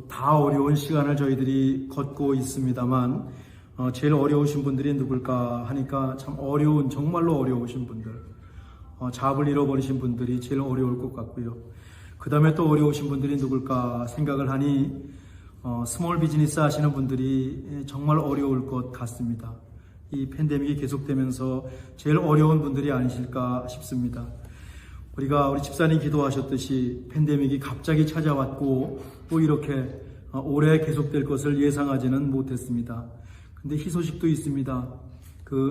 다 어려운 시간을 저희들이 걷고 있습니다만, 제일 어려우신 분들이 누굴까 하니까 참 정말로 어려우신 분들, 잡을 잃어버리신 분들이 제일 어려울 것 같고요. 그 다음에 또 어려우신 분들이 누굴까 생각을 하니, 스몰 비즈니스 하시는 분들이 정말 어려울 것 같습니다. 이 팬데믹이 계속되면서 제일 어려운 분들이 아니실까 싶습니다. 우리 집사님 기도하셨듯이 팬데믹이 갑자기 찾아왔고 또 이렇게 오래 계속될 것을 예상하지는 못했습니다. 근데 희소식도 있습니다.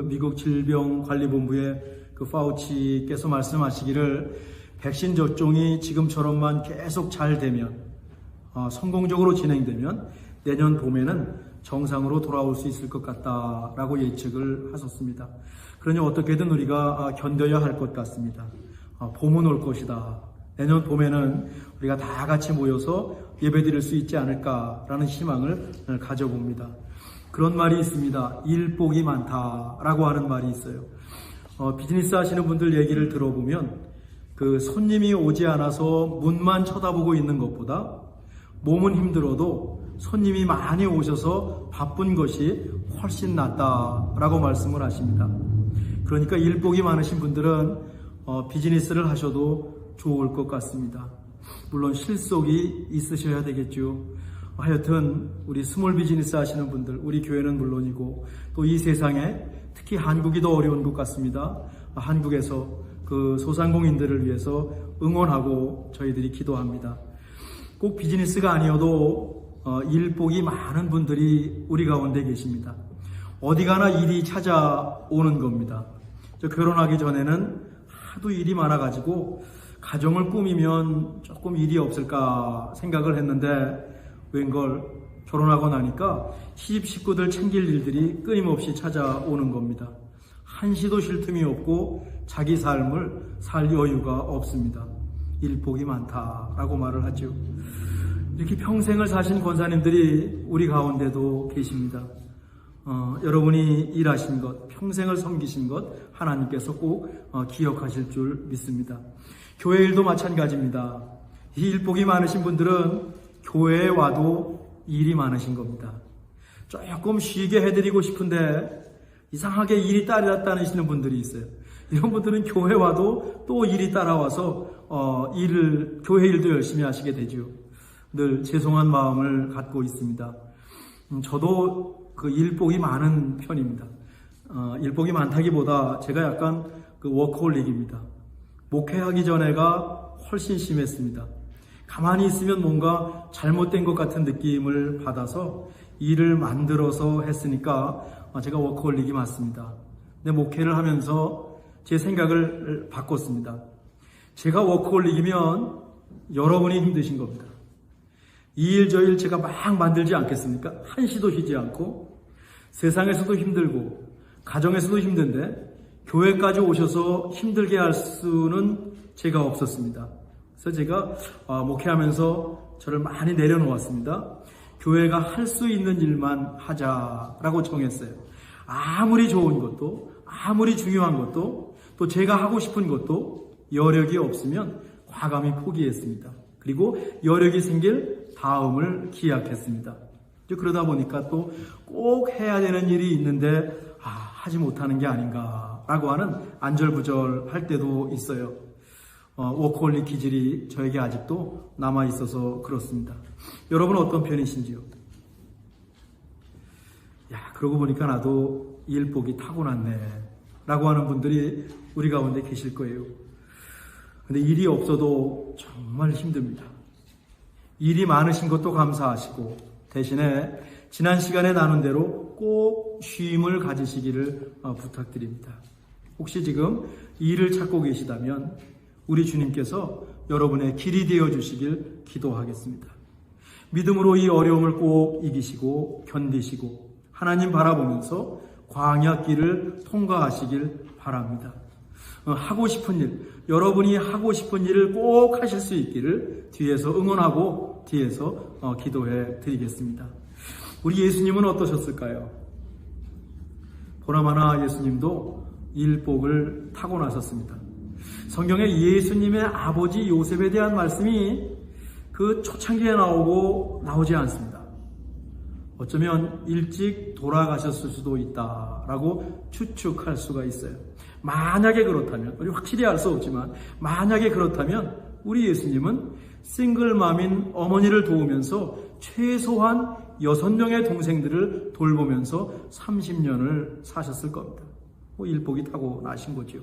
미국 질병관리본부의 파우치께서 말씀하시기를 백신 접종이 지금처럼만 계속 잘 되면, 성공적으로 진행되면 내년 봄에는 정상으로 돌아올 수 있을 것 같다라고 예측을 하셨습니다. 그러니 어떻게든 우리가 견뎌야 할 것 같습니다. 봄은 올 것이다. 내년 봄에는 우리가 다 같이 모여서 예배드릴 수 있지 않을까라는 희망을 가져봅니다. 그런 말이 있습니다. 일복이 많다라고 하는 말이 있어요. 비즈니스 하시는 분들 얘기를 들어보면 손님이 오지 않아서 문만 쳐다보고 있는 것보다 몸은 힘들어도 손님이 많이 오셔서 바쁜 것이 훨씬 낫다라고 말씀을 하십니다. 그러니까 일복이 많으신 분들은 비즈니스를 하셔도 좋을 것 같습니다. 물론 실속이 있으셔야 되겠죠. 하여튼 우리 스몰 비즈니스 하시는 분들, 우리 교회는 물론이고 또 이 세상에 특히 한국이 더 어려운 것 같습니다. 한국에서 소상공인들을 위해서 응원하고 저희들이 기도합니다. 꼭 비즈니스가 아니어도 일복이 많은 분들이 우리 가운데 계십니다. 어디 가나 일이 찾아오는 겁니다. 저 결혼하기 전에는 하도 일이 많아가지고 가정을 꾸미면 조금 일이 없을까 생각을 했는데 웬걸 결혼하고 나니까 시집 식구들 챙길 일들이 끊임없이 찾아오는 겁니다. 한시도 쉴 틈이 없고 자기 삶을 살 여유가 없습니다. 일복이 많다라고 말을 하죠. 이렇게 평생을 사신 권사님들이 우리 가운데도 계십니다. 여러분이 일하신 것, 평생을 섬기신 것 하나님께서 꼭 기억하실 줄 믿습니다. 교회 일도 마찬가지입니다. 이 일복이 많으신 분들은 교회에 와도 일이 많으신 겁니다. 조금 쉬게 해드리고 싶은데 이상하게 일이 따라다니시는 분들이 있어요. 이런 분들은 교회 와도 또 일이 따라와서 교회 일도 열심히 하시게 되죠. 늘 죄송한 마음을 갖고 있습니다. 저도 일복이 많은 편입니다. 일복이 많다기보다 제가 약간 워커홀릭입니다. 목회하기 전에가 훨씬 심했습니다. 가만히 있으면 뭔가 잘못된 것 같은 느낌을 받아서 일을 만들어서 했으니까 제가 워커홀릭이 맞습니다. 근데 목회를 하면서 제 생각을 바꿨습니다. 제가 워커홀릭이면 여러분이 힘드신 겁니다. 이 일 저 일 제가 막 만들지 않겠습니까? 한시도 쉬지 않고 세상에서도 힘들고 가정에서도 힘든데 교회까지 오셔서 힘들게 할 수는 제가 없었습니다. 그래서 제가 목회하면서 저를 많이 내려놓았습니다. 교회가 할 수 있는 일만 하자라고 정했어요. 아무리 좋은 것도 아무리 중요한 것도 또 제가 하고 싶은 것도 여력이 없으면 과감히 포기했습니다. 그리고 여력이 생길 다음을 기약했습니다. 그러다 보니까 또 꼭 해야 되는 일이 있는데 하지 못하는 게 아닌가라고 하는 안절부절할 때도 있어요. 워커홀릭 기질이 저에게 아직도 남아있어서 그렇습니다. 여러분은 어떤 편이신지요? 그러고 보니까 나도 일복이 타고났네 라고 하는 분들이 우리 가운데 계실 거예요. 근데 일이 없어도 정말 힘듭니다. 일이 많으신 것도 감사하시고 대신에 지난 시간에 나눈 대로 꼭 쉼을 가지시기를 부탁드립니다. 혹시 지금 일을 찾고 계시다면 우리 주님께서 여러분의 길이 되어 주시길 기도하겠습니다. 믿음으로 이 어려움을 꼭 이기시고 견디시고 하나님 바라보면서 광야길을 통과하시길 바랍니다. 하고 싶은 일, 여러분이 하고 싶은 일을 꼭 하실 수 있기를 뒤에서 응원하고 뒤에서 기도해 드리겠습니다. 우리 예수님은 어떠셨을까요? 보나마나 예수님도 일복을 타고나셨습니다. 성경에 예수님의 아버지 요셉에 대한 말씀이 그 초창기에 나오고 나오지 않습니다. 어쩌면 일찍 돌아가셨을 수도 있다라고 추측할 수가 있어요. 만약에 그렇다면, 우리 확실히 알 수 없지만 만약에 그렇다면 우리 예수님은 싱글맘인 어머니를 도우면서 최소한 6명의 동생들을 돌보면서 30년을 사셨을 겁니다. 일복이 타고 나신 거죠.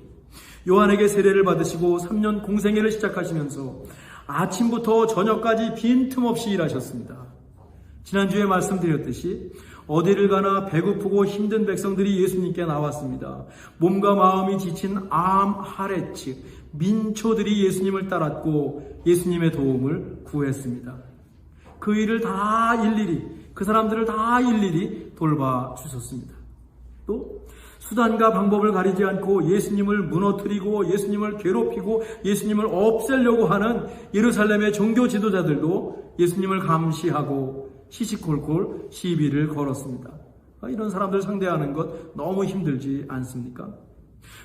요한에게 세례를 받으시고 3년 공생애를 시작하시면서 아침부터 저녁까지 빈틈없이 일하셨습니다. 지난주에 말씀드렸듯이 어디를 가나 배고프고 힘든 백성들이 예수님께 나왔습니다. 몸과 마음이 지친 암하레츠, 민초들이 예수님을 따랐고 예수님의 도움을 구했습니다. 그 일을 다 일일이, 그 사람들을 다 일일이 돌봐 주셨습니다. 또 수단과 방법을 가리지 않고 예수님을 무너뜨리고 예수님을 괴롭히고 예수님을 없애려고 하는 예루살렘의 종교 지도자들도 예수님을 감시하고 시시콜콜 시비를 걸었습니다. 이런 사람들 상대하는 것 너무 힘들지 않습니까?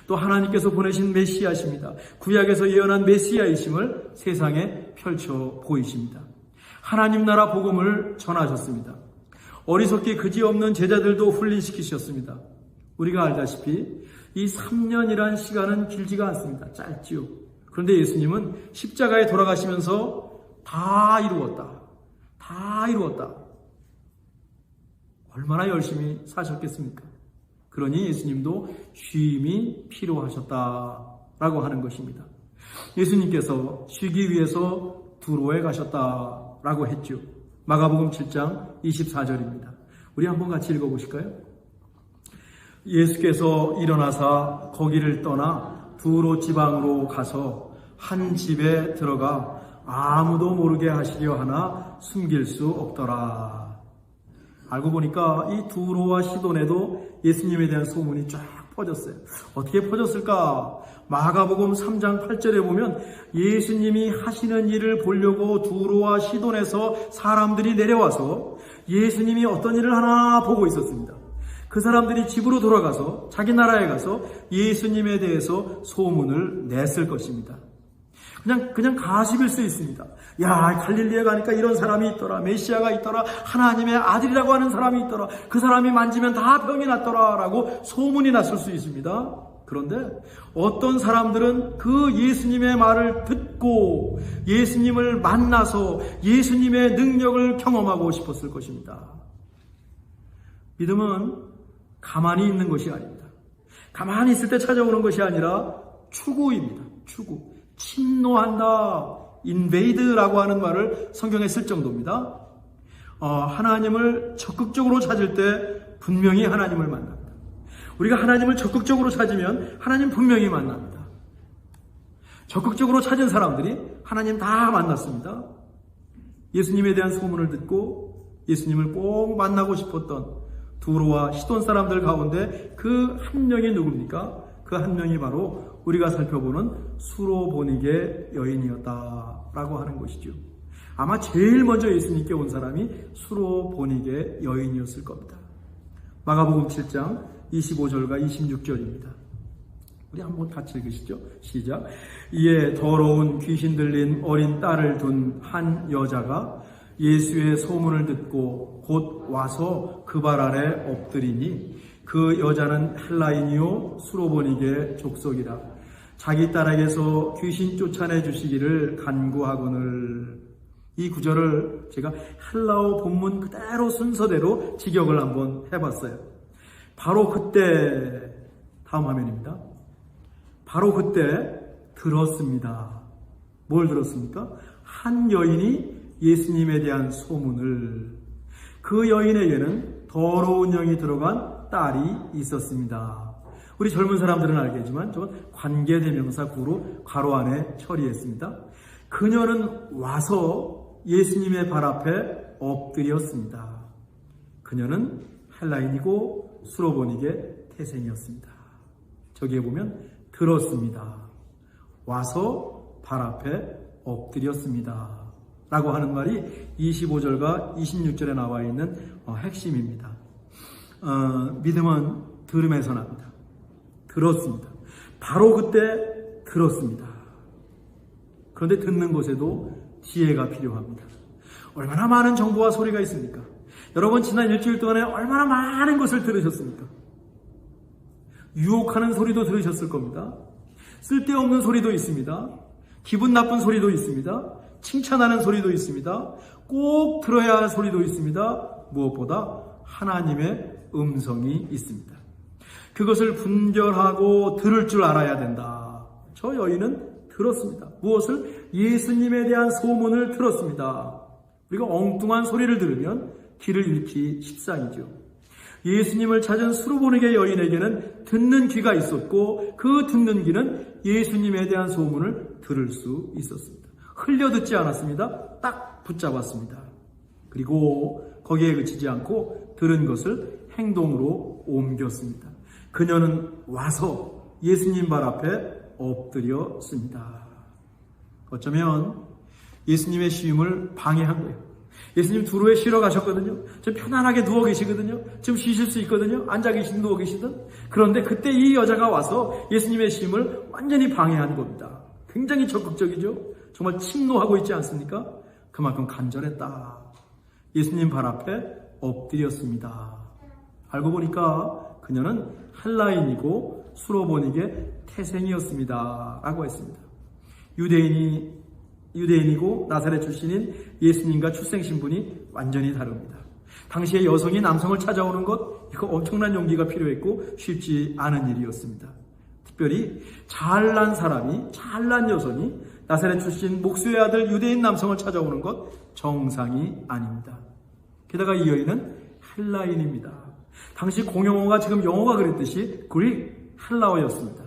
또 하나님께서 보내신 메시아십니다. 구약에서 예언한 메시아이심을 세상에 펼쳐 보이십니다. 하나님 나라 복음을 전하셨습니다. 어리석기 그지없는 제자들도 훈련시키셨습니다. 우리가 알다시피 이 3년이란 시간은 길지가 않습니다. 짧지요. 그런데 예수님은 십자가에 돌아가시면서 다 이루었다. 다 이루었다. 얼마나 열심히 사셨겠습니까? 그러니 예수님도 쉼이 필요하셨다라고 하는 것입니다. 예수님께서 쉬기 위해서 두로에 가셨다라고 했죠. 마가복음 7장 24절입니다. 우리 한번 같이 읽어보실까요? 예수께서 일어나사 거기를 떠나 두로 지방으로 가서 한 집에 들어가 아무도 모르게 하시려 하나 숨길 수 없더라. 알고 보니까 이 두로와 시돈에도 예수님에 대한 소문이 쫙 퍼졌어요. 어떻게 퍼졌을까? 마가복음 3장 8절에 보면 예수님이 하시는 일을 보려고 두로와 시돈에서 사람들이 내려와서 예수님이 어떤 일을 하나 보고 있었습니다. 그 사람들이 집으로 돌아가서 자기 나라에 가서 예수님에 대해서 소문을 냈을 것입니다. 그냥 가십일 수 있습니다. 야, 갈릴리에 가니까 이런 사람이 있더라. 메시아가 있더라. 하나님의 아들이라고 하는 사람이 있더라. 그 사람이 만지면 다 병이 났더라. 라고 소문이 났을 수 있습니다. 그런데 어떤 사람들은 그 예수님의 말을 듣고 예수님을 만나서 예수님의 능력을 경험하고 싶었을 것입니다. 믿음은 가만히 있는 것이 아닙니다. 가만히 있을 때 찾아오는 것이 아니라 추구입니다. 추구. 침노한다. 인베이드라고 하는 말을 성경에 쓸 정도입니다. 하나님을 적극적으로 찾을 때 분명히 하나님을 만납니다. 우리가 하나님을 적극적으로 찾으면 하나님 분명히 만납니다. 적극적으로 찾은 사람들이 하나님 다 만났습니다. 예수님에 대한 소문을 듣고 예수님을 꼭 만나고 싶었던 두로와 시돈 사람들 가운데 그 한 명이 누굽니까? 그 한 명이 바로 우리가 살펴보는 수로보니게 여인이었다라고 하는 것이죠. 아마 제일 먼저 예수님께 온 사람이 수로보니게 여인이었을 겁니다. 마가복음 7장 25절과 26절입니다. 우리 한번 같이 읽으시죠. 시작. 이에 더러운 귀신 들린 어린 딸을 둔 한 여자가 예수의 소문을 듣고 곧 와서 그 발 아래 엎드리니 그 여자는 헬라인이요 수로보니게 족속이라. 자기 딸에게서 귀신 쫓아내 주시기를 간구하거늘. 이 구절을 제가 헬라어 본문 그대로 순서대로 직역을 한번 해봤어요. 바로 그때, 다음 화면입니다. 바로 그때 들었습니다. 뭘 들었습니까? 한 여인이 예수님에 대한 소문을. 그 여인에게는 더러운 영이 들어간 딸이 있었습니다. 우리 젊은 사람들은 알겠지만 저건 관계대명사 구로 괄호 안에 처리했습니다. 그녀는 와서 예수님의 발 앞에 엎드렸습니다. 그녀는 헬라인이고 수로보니게 태생이었습니다. 저기에 보면 들었습니다. 와서 발 앞에 엎드렸습니다. 라고 하는 말이 25절과 26절에 나와 있는 핵심입니다. 믿음은 들음에서 납니다. 들었습니다. 바로 그때 들었습니다. 그런데 듣는 곳에도 지혜가 필요합니다. 얼마나 많은 정보와 소리가 있습니까? 여러분 지난 일주일 동안에 얼마나 많은 것을 들으셨습니까? 유혹하는 소리도 들으셨을 겁니다. 쓸데없는 소리도 있습니다. 기분 나쁜 소리도 있습니다. 칭찬하는 소리도 있습니다. 꼭 들어야 할 소리도 있습니다. 무엇보다 하나님의 음성이 있습니다. 그것을 분별하고 들을 줄 알아야 된다. 저 여인은 들었습니다. 무엇을? 예수님에 대한 소문을 들었습니다. 우리가 엉뚱한 소리를 들으면 길을 잃기 십상이죠. 예수님을 찾은 수르보니게 여인에게는 듣는 귀가 있었고 그 듣는 귀는 예수님에 대한 소문을 들을 수 있었습니다. 흘려 듣지 않았습니다. 딱 붙잡았습니다. 그리고 거기에 그치지 않고 들은 것을 행동으로 옮겼습니다. 그녀는 와서 예수님 발 앞에 엎드렸습니다. 어쩌면 예수님의 시임을 방해한 거예요. 예수님 두루에 쉬러 가셨거든요. 지금 편안하게 누워 계시거든요. 지금 쉬실 수 있거든요. 앉아 계시든 누워 계시든. 그런데 그때 이 여자가 와서 예수님의 시임을 완전히 방해한 겁니다. 굉장히 적극적이죠. 정말 침노하고 있지 않습니까? 그만큼 간절했다. 예수님 발 앞에 엎드렸습니다. 알고 보니까 그녀는 헬라인이고 수로보닉의 태생이었습니다. 라고 했습니다. 유대인이고 나사렛 출신인 예수님과 출생 신분이 완전히 다릅니다. 당시에 여성이 남성을 찾아오는 것, 이거 엄청난 용기가 필요했고 쉽지 않은 일이었습니다. 특별히 잘난 사람이, 잘난 여성이 나사렛 출신 목수의 아들 유대인 남성을 찾아오는 것 정상이 아닙니다. 게다가 이 여인은 헬라인입니다. 당시 공용어가 지금 영어가 그랬듯이 그릭, 헬라어였습니다.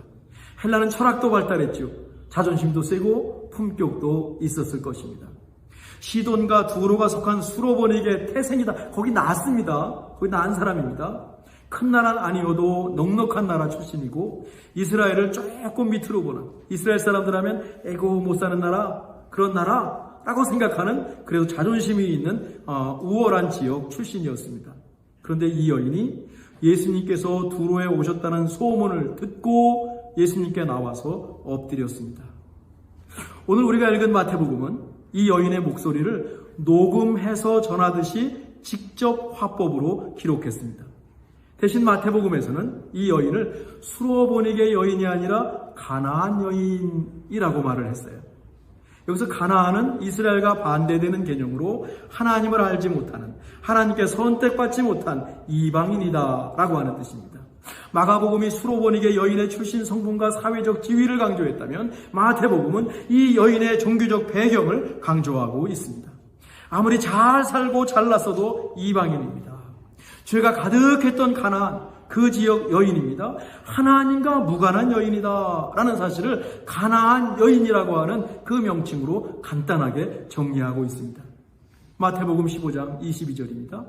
헬라는 철학도 발달했죠. 자존심도 세고 품격도 있었을 것입니다. 시돈과 두로가 속한 수로보닉의 태생이다. 거기 낳았습니다. 거기 낳은 사람입니다. 큰 나라는 아니어도 넉넉한 나라 출신이고 이스라엘을 조금 밑으로 보는, 이스라엘 사람들 하면 에고 못 사는 나라, 그런 나라라고 생각하는 그래도 자존심이 있는 우월한 지역 출신이었습니다. 그런데 이 여인이 예수님께서 두로에 오셨다는 소문을 듣고 예수님께 나와서 엎드렸습니다. 오늘 우리가 읽은 마태복음은 이 여인의 목소리를 녹음해서 전하듯이 직접 화법으로 기록했습니다. 대신 마태복음에서는 이 여인을 수로보닉의 여인이 아니라 가나안 여인이라고 말을 했어요. 여기서 가나안은 이스라엘과 반대되는 개념으로 하나님을 알지 못하는, 하나님께 선택받지 못한 이방인이다 라고 하는 뜻입니다. 마가복음이 수로보닉의 여인의 출신 성분과 사회적 지위를 강조했다면 마태복음은 이 여인의 종교적 배경을 강조하고 있습니다. 아무리 잘 살고 잘났어도 이방인입니다. 죄가 가득했던 가나안, 그 지역 여인입니다. 하나님과 무관한 여인이다 라는 사실을 가나안 여인이라고 하는 그 명칭으로 간단하게 정리하고 있습니다. 마태복음 15장 22절입니다.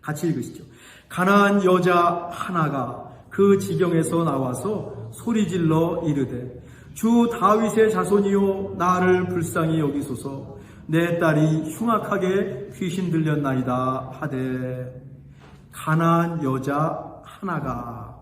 같이 읽으시죠. 가나안 여자 하나가 그 지경에서 나와서 소리질러 이르되 주 다윗의 자손이요 나를 불쌍히 여기소서 내 딸이 흉악하게 귀신 들렸나이다 하되 가나안 여자 하나가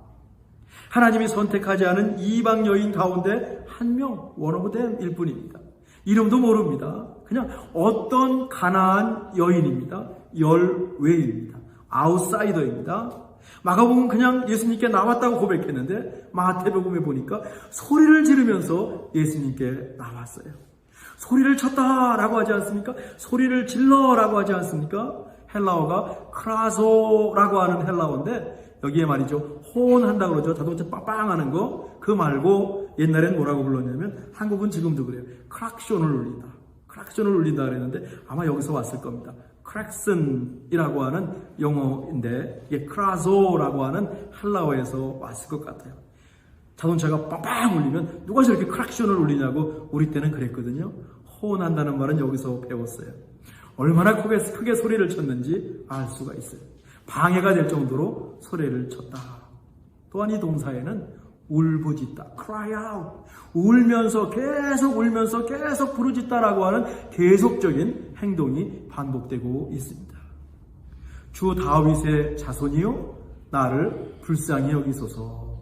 하나님이 선택하지 않은 이방 여인 가운데 한 명, one of them일 뿐입니다. 이름도 모릅니다. 그냥 어떤 가나안 여인입니다. 열외입니다. 아웃사이더입니다. 마가복음은 그냥 예수님께 나왔다고 고백했는데 마태복음에 보니까 소리를 지르면서 예수님께 나왔어요. 소리를 쳤다라고 하지 않습니까? 소리를 질러라고 하지 않습니까? 헬라어가 크라소라고 하는 헬라어인데 여기에 말이죠. 호언한다고 그러죠. 자동차 빵빵하는 거. 그 말고 옛날엔 뭐라고 불렀냐면 한국은 지금도 그래요. 크락션을 울린다. 크락션을 울린다 그랬는데 아마 여기서 왔을 겁니다. 크락슨이라고 하는 영어인데 이게 크라소라고 하는 헬라어에서 왔을 것 같아요. 자동차가 빵빵 울리면 누가 저렇게 크락션을 울리냐고 우리 때는 그랬거든요. 호언한다는 말은 여기서 배웠어요. 얼마나 크게 소리를 쳤는지 알 수가 있어요. 방해가 될 정도로 소리를 쳤다. 또한 이 동사에는 울부짖다, cry out, 울면서 계속 부르짖다라고 하는 계속적인 행동이 반복되고 있습니다. 주 다윗의 자손이요 나를 불쌍히 여기소서.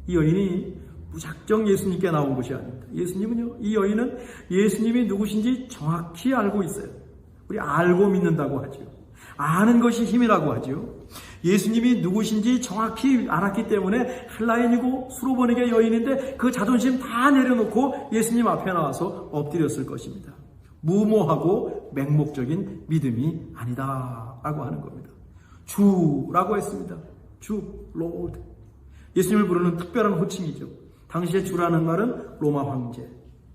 이 여인이 무작정 예수님께 나온 것이 아닙니다. 예수님은요, 이 여인은 예수님이 누구신지 정확히 알고 있어요. 우리 알고 믿는다고 하죠. 아는 것이 힘이라고 하죠. 예수님이 누구신지 정확히 알았기 때문에 헬라인이고 수로보니게 여인인데 그 자존심 다 내려놓고 예수님 앞에 나와서 엎드렸을 것입니다. 무모하고 맹목적인 믿음이 아니다 라고 하는 겁니다. 주라고 했습니다. 주, 로드. 예수님을 부르는 특별한 호칭이죠. 당시에 주라는 말은 로마 황제,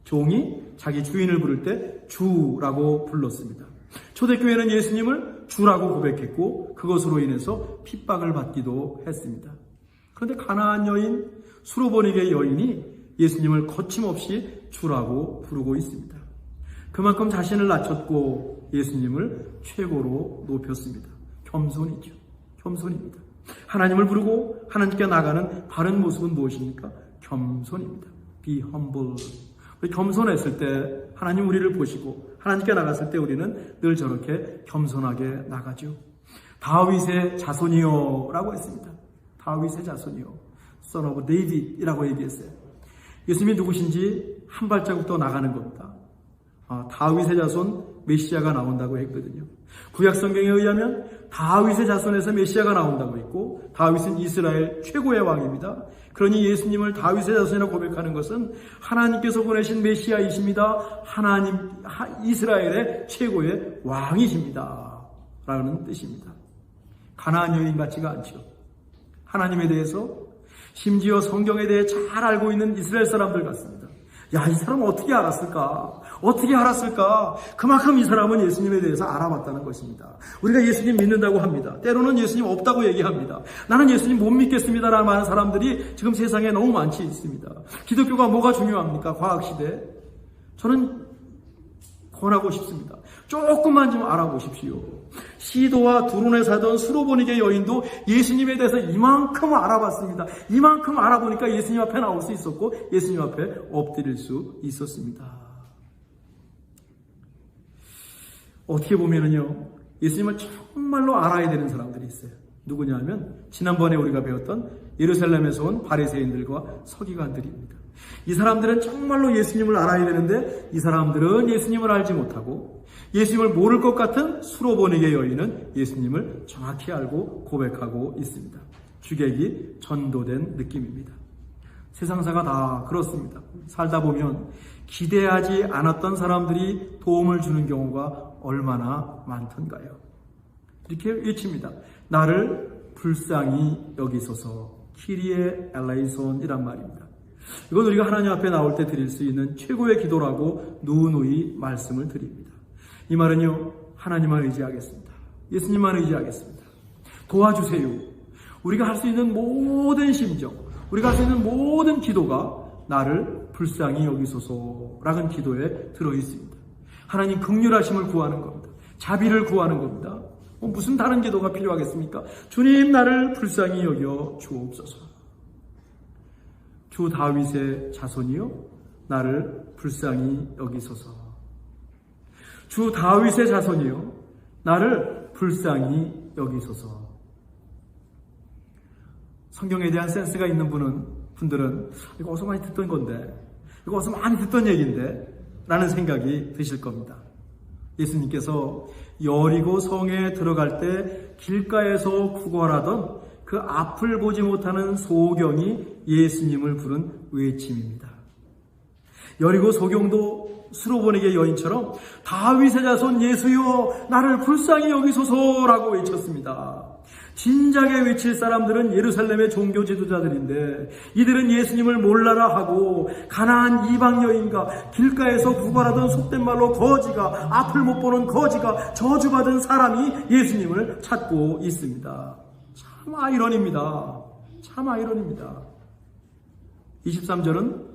종이 자기 주인을 부를 때 주라고 불렀습니다. 초대교회는 예수님을 주라고 고백했고 그것으로 인해서 핍박을 받기도 했습니다. 그런데 가나안 여인, 수로보니게 여인이 예수님을 거침없이 주라고 부르고 있습니다. 그만큼 자신을 낮췄고 예수님을 최고로 높였습니다. 겸손이죠. 겸손입니다. 하나님을 부르고 하나님께 나가는 바른 모습은 무엇입니까? 겸손입니다. Be humble. 우리 겸손했을 때 하나님 우리를 보시고 하나님께 나갔을 때 우리는 늘 저렇게 겸손하게 나가죠. 다윗의 자손이요 라고 했습니다. 다윗의 자손이요. Son of David 이라고 얘기했어요. 예수님이 누구신지 한 발자국 더 나가는 겁니다. 다윗의 자손 메시아가 나온다고 했거든요. 구약 성경에 의하면 다윗의 자손에서 메시아가 나온다고 했고 다윗은 이스라엘 최고의 왕입니다. 그러니 예수님을 다윗의 자손이라고 고백하는 것은 하나님께서 보내신 메시아이십니다. 하나님 이스라엘의 최고의 왕이십니다. 라는 뜻입니다. 가나안 여인 같지가 않죠. 하나님에 대해서 심지어 성경에 대해 잘 알고 있는 이스라엘 사람들 같습니다. 야, 이 사람은 어떻게 알았을까? 어떻게 알았을까? 그만큼 이 사람은 예수님에 대해서 알아봤다는 것입니다. 우리가 예수님 믿는다고 합니다. 때로는 예수님 없다고 얘기합니다. 나는 예수님 못 믿겠습니다라는 많은 사람들이 지금 세상에 너무 많이 있습니다. 기독교가 뭐가 중요합니까? 과학시대. 저는 권하고 싶습니다. 조금만 좀 알아보십시오. 시도와 두론에 살던 수로보니게 여인도 예수님에 대해서 이만큼 알아봤습니다. 이만큼 알아보니까 예수님 앞에 나올 수 있었고 예수님 앞에 엎드릴 수 있었습니다. 어떻게 보면은요, 예수님을 정말로 알아야 되는 사람들이 있어요. 누구냐면 지난번에 우리가 배웠던 예루살렘에서 온 바리새인들과 서기관들입니다. 이 사람들은 정말로 예수님을 알아야 되는데 이 사람들은 예수님을 알지 못하고 예수님을 모를 것 같은 수로보니게 여인은 예수님을 정확히 알고 고백하고 있습니다. 주객이 전도된 느낌입니다. 세상사가 다 그렇습니다. 살다 보면 기대하지 않았던 사람들이 도움을 주는 경우가 얼마나 많던가요. 이렇게 외칩니다. 나를 불쌍히 여기소서. 키리에 엘레이손이란 말입니다. 이건 우리가 하나님 앞에 나올 때 드릴 수 있는 최고의 기도라고 누누이 말씀을 드립니다. 이 말은요, 하나님만 의지하겠습니다. 예수님만 의지하겠습니다. 도와주세요. 우리가 할 수 있는 모든 심정, 우리가 할 수 있는 모든 기도가 나를 불쌍히 여기소서라는 기도에 들어있습니다. 하나님 긍휼하심을 구하는 겁니다. 자비를 구하는 겁니다. 무슨 다른 기도가 필요하겠습니까? 주님, 나를 불쌍히 여겨 주옵소서. 주 다윗의 자손이요, 나를 불쌍히 여기소서. 주 다윗의 자손이요, 나를 불쌍히 여기소서. 성경에 대한 센스가 있는 분들은 이거 어디서 많이 듣던 건데, 이거 어디서 많이 듣던 얘기인데 라는 생각이 드실 겁니다. 예수님께서 여리고 성에 들어갈 때 길가에서 구걸하던 그 앞을 보지 못하는 소경이 예수님을 부른 외침입니다. 여리고 소경도 수로보니게 여인처럼 다윗의 자손 예수여 나를 불쌍히 여기소서라고 외쳤습니다. 진작에 외칠 사람들은 예루살렘의 종교 지도자들인데 이들은 예수님을 몰라라 하고 가나안 이방 여인과 길가에서 구걸하던 속된 말로 거지가, 앞을 못 보는 거지가, 저주받은 사람이 예수님을 찾고 있습니다. 참 아이러니입니다. 참 아이러니입니다. 23절은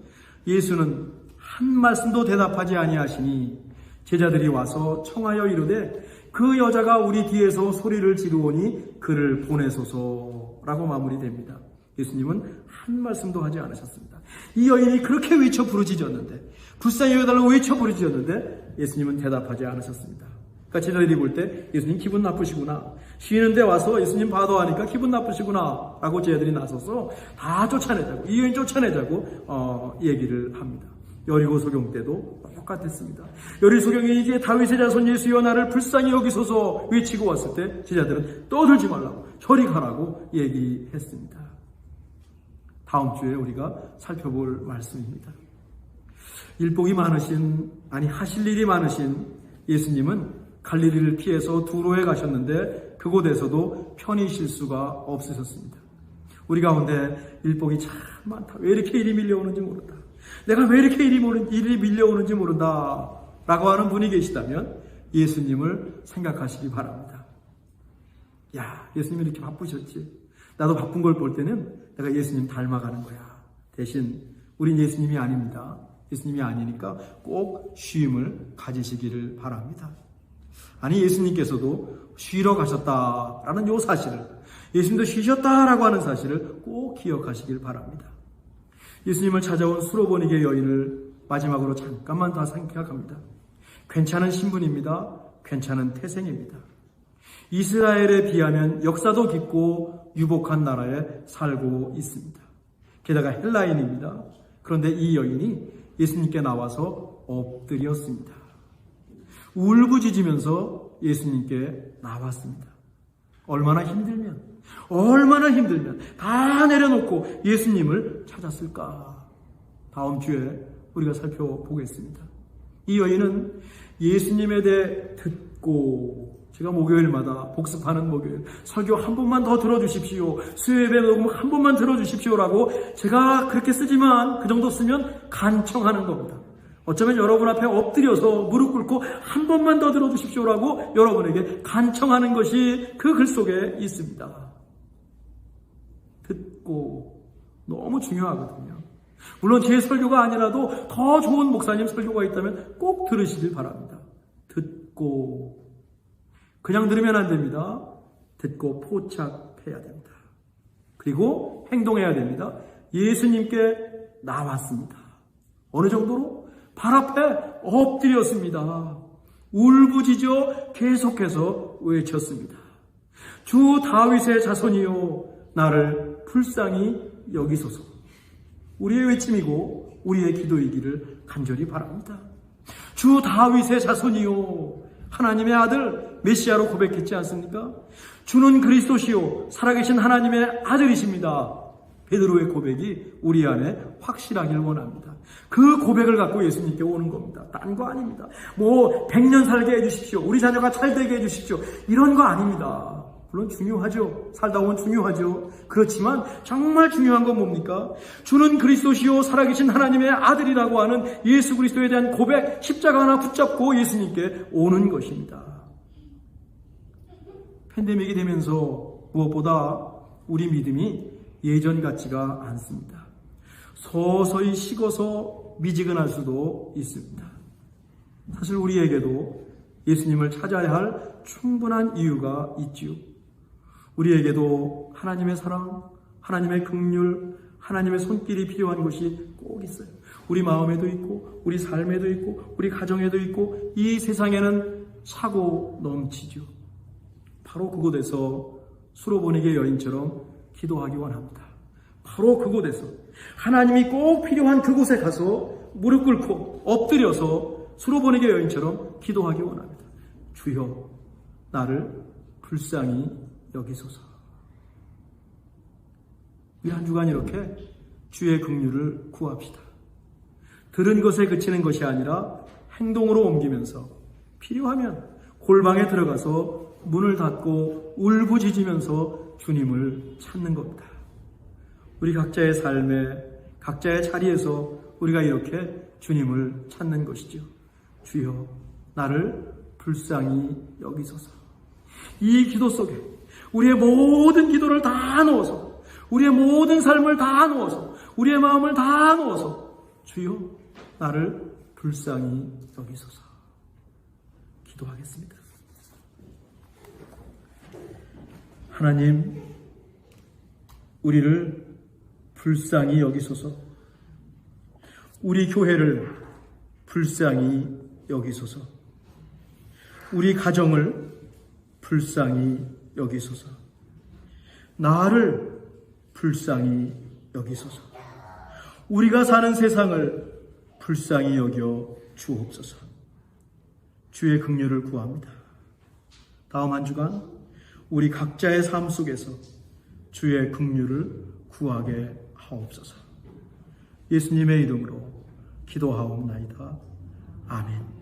예수는 한 말씀도 대답하지 아니하시니 제자들이 와서 청하여 이르되 그 여자가 우리 뒤에서 소리를 지르오니 그를 보내소서라고 마무리됩니다. 예수님은 한 말씀도 하지 않으셨습니다. 이 여인이 그렇게 외쳐 부르짖었는데, 불쌍히 여겨달라고 외쳐 부르짖었는데 예수님은 대답하지 않으셨습니다. 그러니까 제자들이 볼 때 예수님 기분 나쁘시구나. 쉬는데 와서 예수님 봐도하니까 기분 나쁘시구나. 라고 제자들이 나서서 다 쫓아내자고, 이 여인 쫓아내자고 얘기를 합니다. 여리고 소경 때도 똑같았습니다. 여리고 소경이 이제 다윗의 자손 예수여 나를 불쌍히 여기소서 외치고 왔을 때 제자들은 떠들지 말라고, 저리 가라고 얘기했습니다. 다음 주에 우리가 살펴볼 말씀입니다. 일복이 많으신, 하실 일이 많으신 예수님은 갈릴리를 피해서 두로에 가셨는데 그곳에서도 편히 쉴 수가 없으셨습니다. 우리 가운데 일복이 참 많다. 왜 이렇게 일이 밀려오는지 모른다. 내가 왜 이렇게 일이 밀려오는지 모른다. 라고 하는 분이 계시다면 예수님을 생각하시기 바랍니다. 야, 예수님이 이렇게 바쁘셨지. 나도 바쁜 걸 볼 때는 내가 예수님 닮아가는 거야. 대신 우린 예수님이 아닙니다. 예수님이 아니니까 꼭 쉼을 가지시기를 바랍니다. 아니, 예수님께서도 쉬러 가셨다라는 요 사실을, 예수님도 쉬셨다라고 하는 사실을 꼭 기억하시길 바랍니다. 예수님을 찾아온 수로보니게 여인을 마지막으로 잠깐만 다 생각합니다. 괜찮은 신분입니다. 괜찮은 태생입니다. 이스라엘에 비하면 역사도 깊고 유복한 나라에 살고 있습니다. 게다가 헬라인입니다. 그런데 이 여인이 예수님께 나와서 엎드렸습니다. 울부짖으면서 예수님께 나왔습니다. 얼마나 힘들면 다 내려놓고 예수님을 찾았을까? 다음 주에 우리가 살펴보겠습니다. 이 여인은 예수님에 대해 듣고, 제가 목요일마다 복습하는 목요일, 설교 한 번만 더 들어주십시오, 수요예배 녹음 한 번만 들어주십시오라고 제가 그렇게 쓰지만 그 정도 쓰면 간청하는 겁니다. 어쩌면 여러분 앞에 엎드려서 무릎 꿇고 한 번만 더 들어주십시오라고 여러분에게 간청하는 것이 그 글 속에 있습니다. 듣고, 너무 중요하거든요. 물론 제 설교가 아니라도 더 좋은 목사님 설교가 있다면 꼭 들으시길 바랍니다. 듣고, 그냥 들으면 안 됩니다. 듣고 포착해야 됩니다. 그리고 행동해야 됩니다. 예수님께 나왔습니다. 어느 정도로? 발 앞에 엎드렸습니다. 울부짖어 계속해서 외쳤습니다. 주 다윗의 자손이요 나를 불쌍히 여기소서. 우리의 외침이고 우리의 기도이기를 간절히 바랍니다. 주 다윗의 자손이요, 하나님의 아들 메시아로 고백했지 않습니까? 주는 그리스도시요 살아계신 하나님의 아들이십니다. 베드로의 고백이 우리 안에 확실하길 원합니다. 그 고백을 갖고 예수님께 오는 겁니다. 딴 거 아닙니다. 100년 살게 해주십시오, 우리 자녀가 잘 되게 해주십시오, 이런 거 아닙니다. 물론 중요하죠. 살다 보면 중요하죠. 그렇지만 정말 중요한 건 뭡니까? 주는 그리스도시요 살아계신 하나님의 아들이라고 하는 예수 그리스도에 대한 고백, 십자가 하나 붙잡고 예수님께 오는 것입니다. 팬데믹이 되면서 무엇보다 우리 믿음이 예전 같지가 않습니다. 서서히 식어서 미지근할 수도 있습니다. 사실 우리에게도 예수님을 찾아야 할 충분한 이유가 있지요. 우리에게도 하나님의 사랑, 하나님의 긍휼, 하나님의 손길이 필요한 것이 꼭 있어요. 우리 마음에도 있고, 우리 삶에도 있고, 우리 가정에도 있고, 이 세상에는 차고 넘치죠. 바로 그곳에서 수로보니게 여인처럼 기도하기 원합니다. 바로 그곳에서 하나님이 꼭 필요한 그곳에 가서 무릎 꿇고 엎드려서 수로보니게 여인처럼 기도하기 원합니다. 주여, 나를 불쌍히 여기소서. 우리 한 주간 이렇게 주의 긍휼을 구합시다. 들은 것에 그치는 것이 아니라 행동으로 옮기면서 필요하면 골방에 들어가서 문을 닫고 울부짖으면서 주님을 찾는 겁니다. 우리 각자의 삶에, 각자의 자리에서 우리가 이렇게 주님을 찾는 것이죠. 주여, 나를 불쌍히 여기소서. 이 기도 속에 우리의 모든 기도를 다 넣어서, 우리의 모든 삶을 다 넣어서, 우리의 마음을 다 넣어서 주여, 나를 불쌍히 여기소서. 기도하겠습니다. 하나님, 우리를 불쌍히 여기소서. 우리 교회를 불쌍히 여기소서. 우리 가정을 불쌍히 여기소서. 나를 불쌍히 여기소서. 우리가 사는 세상을 불쌍히 여겨 주옵소서. 주의 긍휼을 구합니다. 다음 한 주간 우리 각자의 삶 속에서 주의 긍휼을 구하게 하옵소서. 예수님의 이름으로 기도하옵나이다. 아멘.